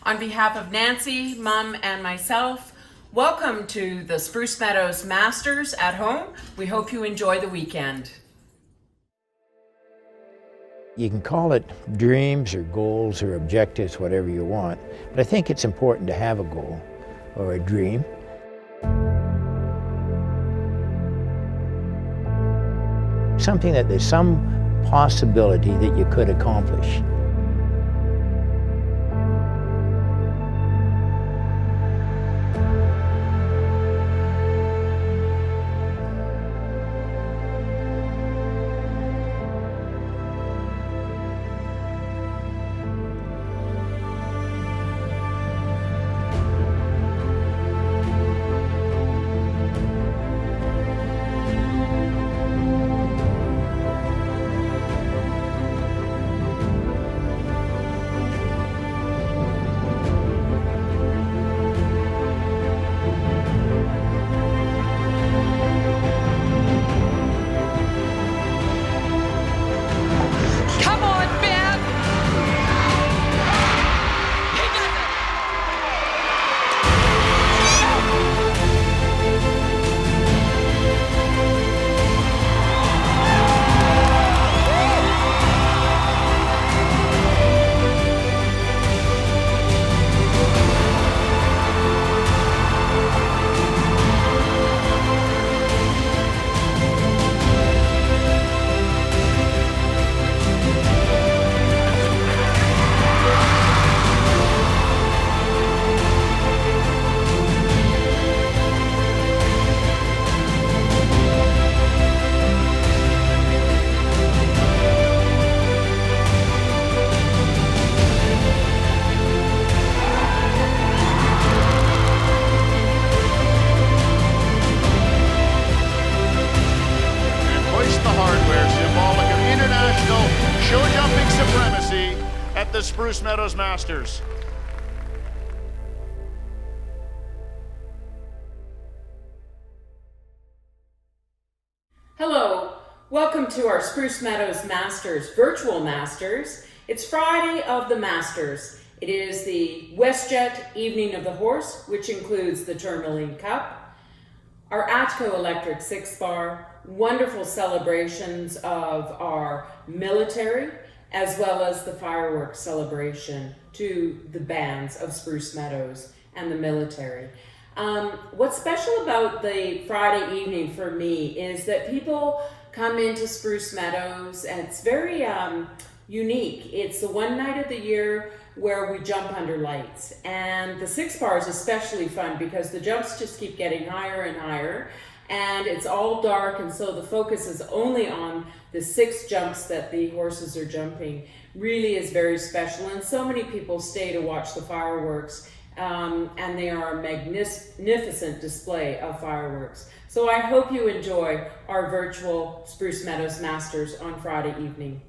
On behalf of Nancy, Mom, and myself, welcome to the Spruce Meadows Masters at home. We hope you enjoy the weekend. You can call it dreams or goals or objectives, whatever you want, but I think it's important to have a goal or a dream. Something that there's some possibility that you could accomplish. The Spruce Meadows Masters. Hello, welcome to our Spruce Meadows Masters, virtual Masters. It's Friday of the Masters. It is the WestJet Evening of the Horse, which includes the Tourmaline Cup, our Atco Electric 6-bar, wonderful celebrations of our military, as well as the fireworks celebration to the bands of Spruce Meadows and the military. What's special about the Friday evening for me is that people come into Spruce Meadows, and it's very unique. It's the one night of the year where we jump under lights. And the 6-bar is especially fun because the jumps just keep getting higher and higher, and it's all dark, and so the focus is only on the 6 jumps that the horses are jumping. Really is very special, and so many people stay to watch the fireworks, and they are a magnificent display of fireworks. So I hope you enjoy our virtual Spruce Meadows Masters on Friday evening.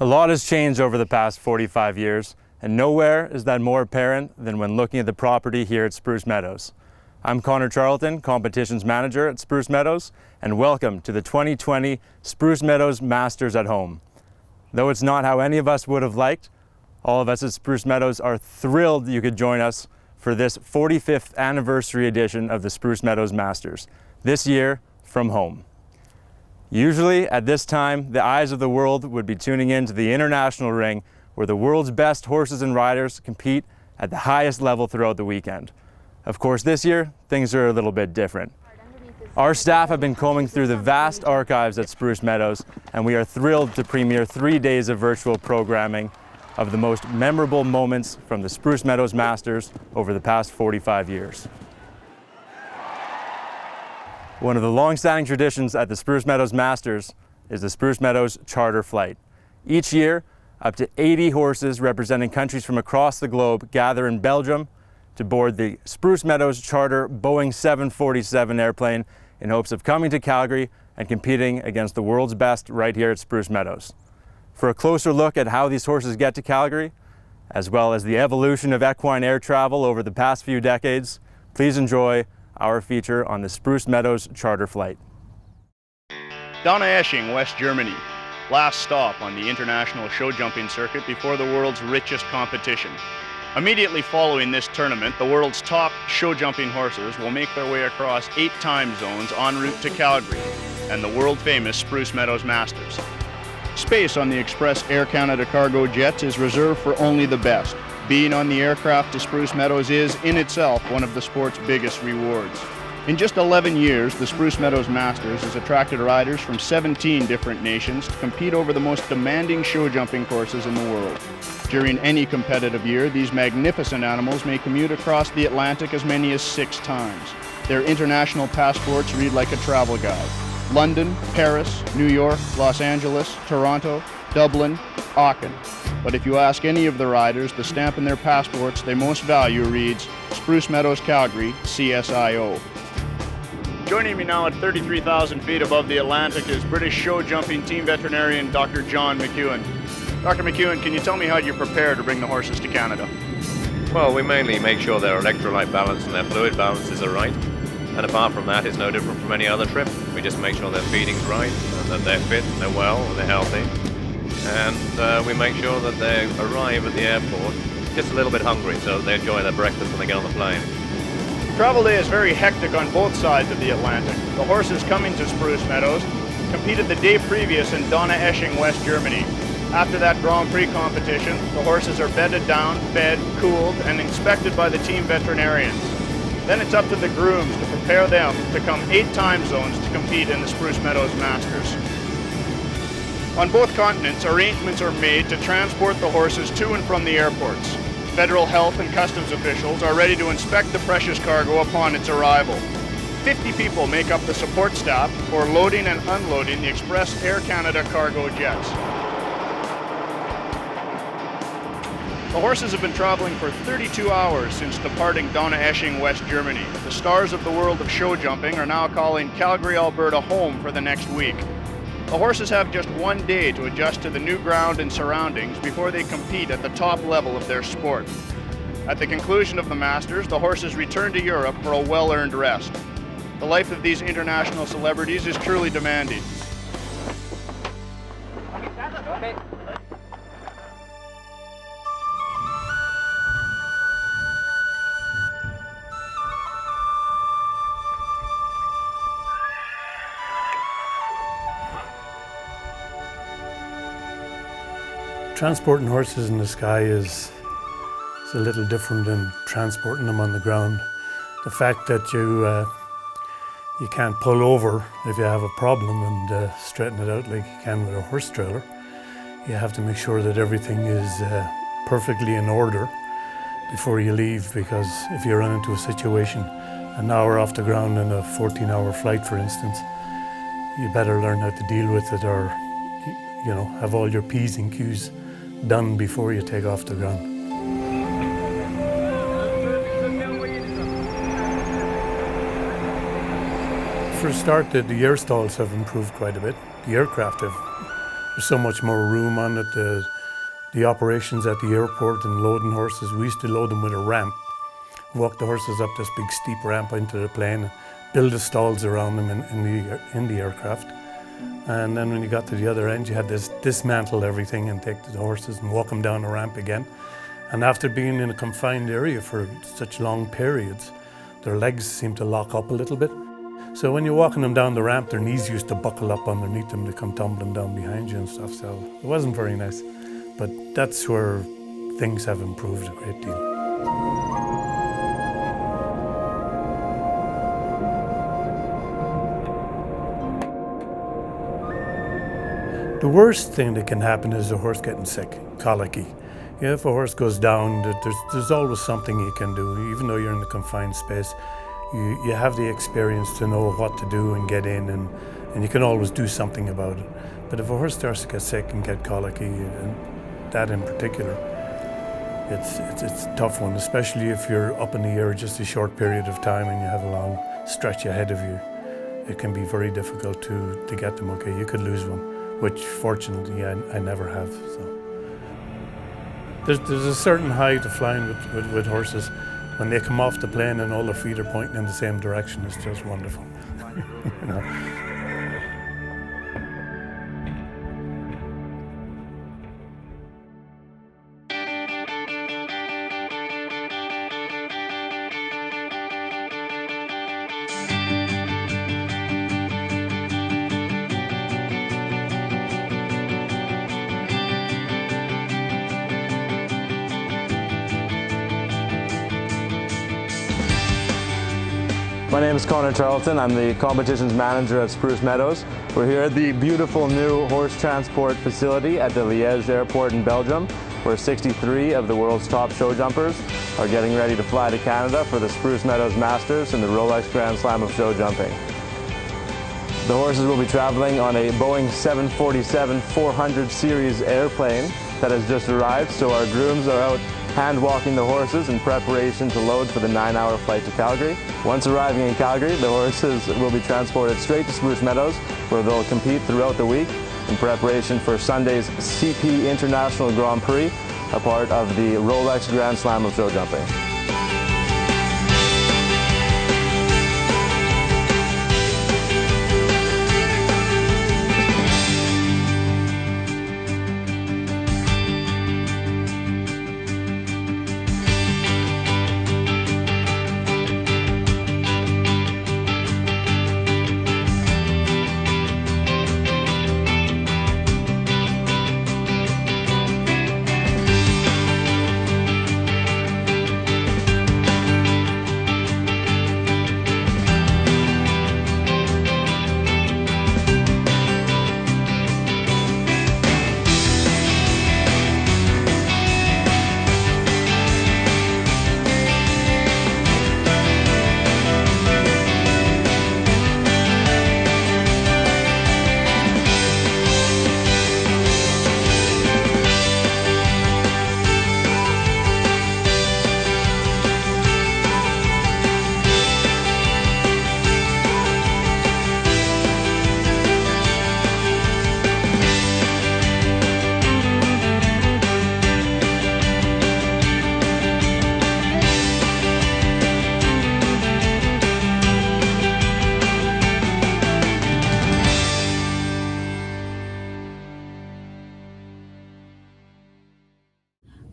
A lot has changed over the past 45 years, and nowhere is that more apparent than when looking at the property here at Spruce Meadows. I'm Conor Charlton, Competitions Manager at Spruce Meadows, and welcome to the 2020 Spruce Meadows Masters at Home. Though it's not how any of us would have liked, all of us at Spruce Meadows are thrilled you could join us for this 45th anniversary edition of the Spruce Meadows Masters, this year from home. Usually at this time, the eyes of the world would be tuning in to the international ring where the world's best horses and riders compete at the highest level throughout the weekend. Of course, this year, things are a little bit different. Our staff have been combing through the vast archives at Spruce Meadows, and we are thrilled to premiere 3 days of virtual programming of the most memorable moments from the Spruce Meadows Masters over the past 45 years. One of the long-standing traditions at the Spruce Meadows Masters is the Spruce Meadows Charter Flight. Each year, up to 80 horses representing countries from across the globe gather in Belgium to board the Spruce Meadows Charter Boeing 747 airplane in hopes of coming to Calgary and competing against the world's best right here at Spruce Meadows. For a closer look at how these horses get to Calgary, as well as the evolution of equine air travel over the past few decades, please enjoy our feature on the Spruce Meadows Charter Flight. Donaueschingen, West Germany. Last stop on the international show jumping circuit before the world's richest competition. Immediately following this tournament, the world's top show jumping horses will make their way across 8 time zones en route to Calgary and the world famous Spruce Meadows Masters. Space on the Express Air Canada cargo jets is reserved for only the best. Being on the aircraft to Spruce Meadows is, in itself, one of the sport's biggest rewards. In just 11 years, the Spruce Meadows Masters has attracted riders from 17 different nations to compete over the most demanding show jumping courses in the world. During any competitive year, these magnificent animals may commute across the Atlantic as many as 6 times. Their international passports read like a travel guide. London, Paris, New York, Los Angeles, Toronto, Dublin, Aachen. But if you ask any of the riders, the stamp in their passports they most value reads Spruce Meadows Calgary, CSIO. Joining me now at 33,000 feet above the Atlantic is British show jumping team veterinarian Dr. John McEwen. Dr. McEwen, can you tell me how you prepare to bring the horses to Canada? Well, we mainly make sure their electrolyte balance and their fluid balances are right. And apart from that, it's no different from any other trip. We just make sure their feeding's right, and that they're fit, and they're well, and they're healthy. And we make sure that they arrive at the airport just a little bit hungry, so they enjoy their breakfast when they get on the plane. Travel day is very hectic on both sides of the Atlantic. The horses coming to Spruce Meadows competed the day previous in Donaueschingen, West Germany. After that Grand Prix competition, the horses are bedded down, fed, cooled, and inspected by the team veterinarians. Then it's up to the grooms to prepare them to come 8 time zones to compete in the Spruce Meadows Masters. On both continents, arrangements are made to transport the horses to and from the airports. Federal health and customs officials are ready to inspect the precious cargo upon its arrival. 50 people make up the support staff for loading and unloading the Express Air Canada cargo jets. The horses have been traveling for 32 hours since departing Donaueschingen, West Germany. The stars of the world of show jumping are now calling Calgary, Alberta home for the next week. The horses have just 1 day to adjust to the new ground and surroundings before they compete at the top level of their sport. At the conclusion of the Masters, the horses return to Europe for a well-earned rest. The life of these international celebrities is truly demanding. Transporting horses in the sky is a little different than transporting them on the ground. The fact that you can't pull over if you have a problem and straighten it out like you can with a horse trailer. You have to make sure that everything is perfectly in order before you leave, because if you run into a situation an hour off the ground in a 14-hour flight, for instance, you better learn how to deal with it, or have all your P's and Q's done before you take off the ground. For a start, the air stalls have improved quite a bit. The aircraft have There's so much more room on it. The operations at the airport and loading horses, we used to load them with a ramp, walk the horses up this big steep ramp into the plane, build the stalls around them in the aircraft. And then when you got to the other end, you had to dismantle everything and take the horses and walk them down the ramp again. And after being in a confined area for such long periods, their legs seemed to lock up a little bit. So when you're walking them down the ramp, their knees used to buckle up underneath them to come tumbling down behind you and stuff. So it wasn't very nice. But that's where things have improved a great deal. The worst thing that can happen is a horse getting sick, colicky. Yeah, if a horse goes down, there's always something you can do. Even though you're in a confined space, you have the experience to know what to do and get in, and you can always do something about it. But if a horse starts to get sick and get colicky, and that in particular, it's a tough one, especially if you're up in the air just a short period of time and you have a long stretch ahead of you. It can be very difficult to get them okay. You could lose one, which fortunately I never have. So there's a certain high to flying with horses. When they come off the plane and all their feet are pointing in the same direction, it's just wonderful. You know? My name is Conor Charlton. I'm the competitions manager at Spruce Meadows. We're here at the beautiful new horse transport facility at the Liège airport in Belgium, where 63 of the world's top show jumpers are getting ready to fly to Canada for the Spruce Meadows Masters and the Rolex Grand Slam of show jumping. The horses will be traveling on a Boeing 747-400 series airplane that has just arrived, so our grooms are out hand walking the horses in preparation to load for the 9-hour flight to Calgary. Once arriving in Calgary, the horses will be transported straight to Spruce Meadows, where they'll compete throughout the week in preparation for Sunday's CP International Grand Prix, a part of the Rolex Grand Slam of show jumping.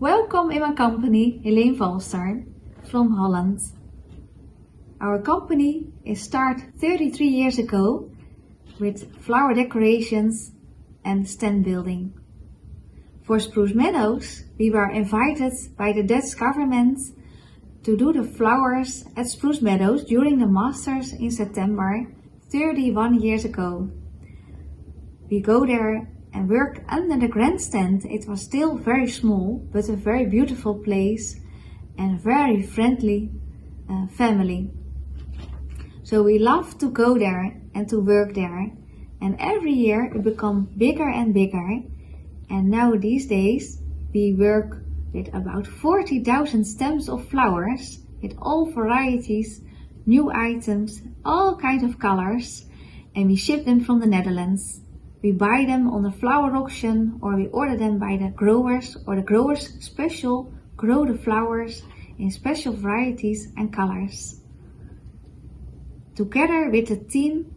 Welcome in my company, Helene Valstar from Holland. Our company is started 33 years ago with flower decorations and stand building. For Spruce Meadows, we were invited by the Dutch government to do the flowers at Spruce Meadows during the Masters in September 31 years ago. We go there and work under the grandstand. It was still very small, but a very beautiful place and very friendly family. So we love to go there and to work there. And every year it becomes bigger and bigger. And now these days we work with about 40,000 stems of flowers with all varieties, new items, all kinds of colors. And we ship them from the Netherlands. We buy them on the flower auction, or we order them by the growers, or the growers special grow the flowers in special varieties and colors. Together with the team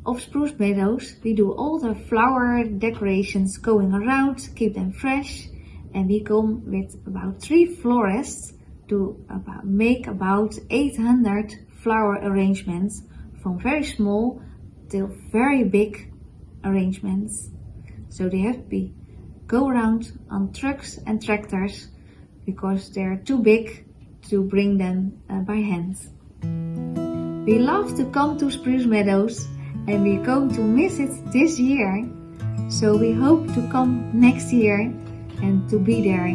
of Spruce Meadows, we do all the flower decorations going around, keep them fresh, and we come with about 3 florists to make about 800 flower arrangements, from very small till very big arrangements. So they have to go around on trucks and tractors because they're too big to bring them by hand. We love to come to Spruce Meadows, and we're going to miss it this year. So we hope to come next year and to be there.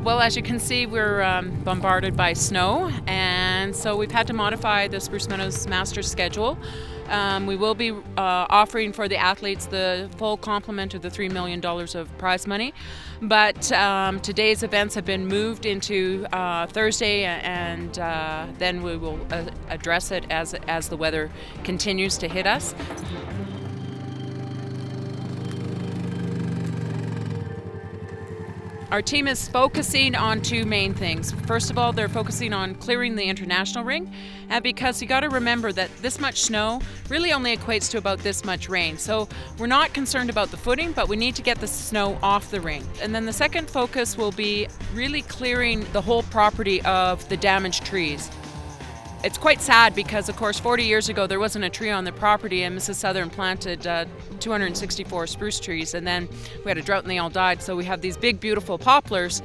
Well, as you can see, we're bombarded by snow, and so we've had to modify the Spruce Meadows Masters schedule. We will be offering for the athletes the full complement of the $3 million of prize money, but today's events have been moved into Thursday, and then we will address it as the weather continues to hit us. Our team is focusing on 2 main things. First of all, they're focusing on clearing the international ring, and because you got to remember that this much snow really only equates to about this much rain. So we're not concerned about the footing, but we need to get the snow off the ring. And then the second focus will be really clearing the whole property of the damaged trees. It's quite sad because, of course, 40 years ago there wasn't a tree on the property, and Mrs. Southern planted 264 spruce trees, and then we had a drought and they all died. So we have these big, beautiful poplars,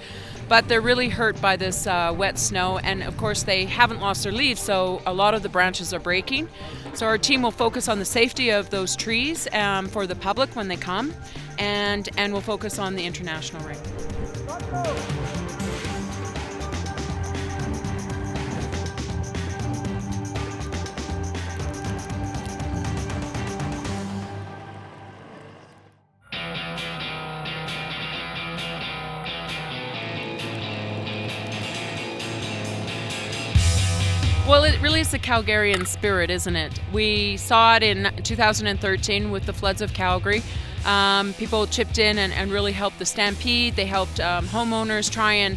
but they're really hurt by this wet snow, and of course they haven't lost their leaves, so a lot of the branches are breaking. So our team will focus on the safety of those trees for the public when they come, and we'll focus on the international ring. Well, it really is the Calgarian spirit, isn't it? We saw it in 2013 with the floods of Calgary. People chipped in and really helped the stampede. They helped homeowners try and,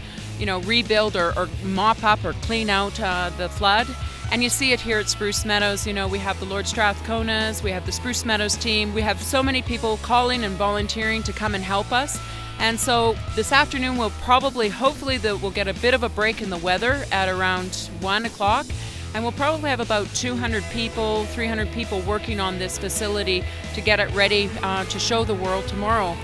rebuild or mop up or clean out the flood. And you see it here at Spruce Meadows. We have the Lord Strathconas, we have the Spruce Meadows team. We have so many people calling and volunteering to come and help us. And so this afternoon we'll hopefully we'll get a bit of a break in the weather at around 1 o'clock. And we'll probably have about 200 people, 300 people working on this facility to get it ready to show the world tomorrow.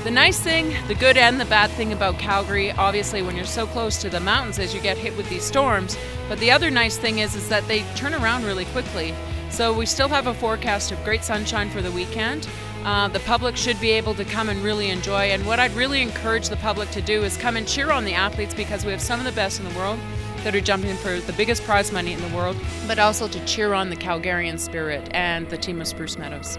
The nice thing, the good and the bad thing about Calgary, obviously when you're so close to the mountains as you get hit with these storms, but the other nice thing is that they turn around really quickly. So we still have a forecast of great sunshine for the weekend. The public should be able to come and really enjoy. And what I'd really encourage the public to do is come and cheer on the athletes, because we have some of the best in the world that are jumping for the biggest prize money in the world, but also to cheer on the Calgarian spirit and the team of Spruce Meadows.